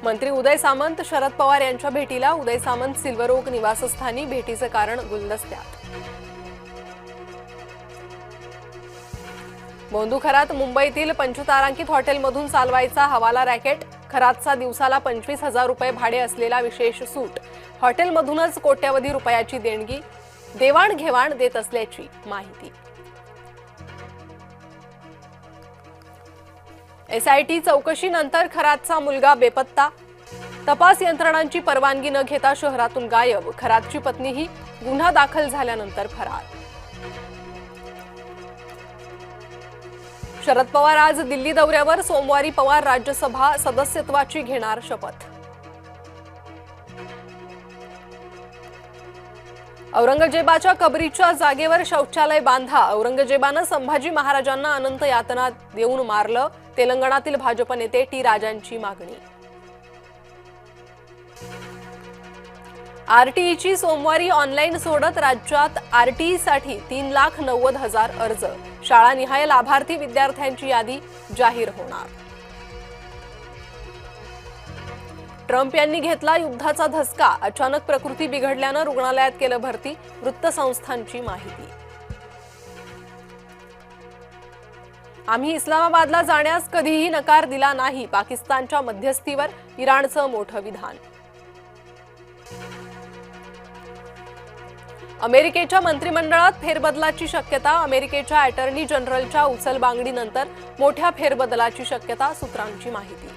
मंत्री उदय सामंत शरद पवार यांच्या भेटीला उदय सामंत सिल्वर ओक निवासस्थानी भेटीचे कारण गुलदस्त्यात। बोंधू खरात मुंबईतील पंचतारांकित हॉटेलमधून चालवायचा हवाला रॅकेट। खरातचा दिवसाला 25,000 रुपये भाडे असलेला विशेष सूट। हॉटेलमधूनच कोट्यवधी रुपयाची देणगी देवाणघेवाण देत असल्याची माहिती। एसआयटी चौकशीनंतर खरातचा मुलगा बेपत्ता। तपास यंत्रणांची परवानगी न घेता शहरातून गायब। खरातची पत्नीही गुन्हा दाखल झाल्यानंतर फरार। शरद पवार आज दिल्ली दौऱ्यावर। सोमवारी पवार राज्यसभा सदस्यत्वाची घेणार शपथ। औरंगजेबाच्या कबरीच्या जागेवर शौचालय बांधा। औरंगजेबानं संभाजी महाराजांना अनंत यातना देऊन मारलं। तेलंगणातील भाजप नेते टी राजांची मागणी। आरटीईची सोमवारी ऑनलाईन सोडत। राज्यात आरटीईसाठी 3,90,000 अर्ज। शाळानिहाय लाभार्थी विद्यार्थ्यांची यादी जाहीर होणार। ट्रम्प यांनी घेतला युद्धाचा धसका। अचानक प्रकृती बिघडल्यानं रुग्णालयात केलं भरती। वृत्तसंस्थांची माहिती। आम्ही इस्लामाबादला जाण्यास कधीही नकार दिला नाही। पाकिस्तानच्या मध्यस्थीवर इराणचं मोठं विधान। अमेरिकेच्या मंत्रिमंडळात फेरबदलाची शक्यता। अमेरिकेच्या अटर्नी जनरलच्या उचलबांगडीनंतर मोठ्या फेरबदलाची शक्यता। सूत्रांची माहिती।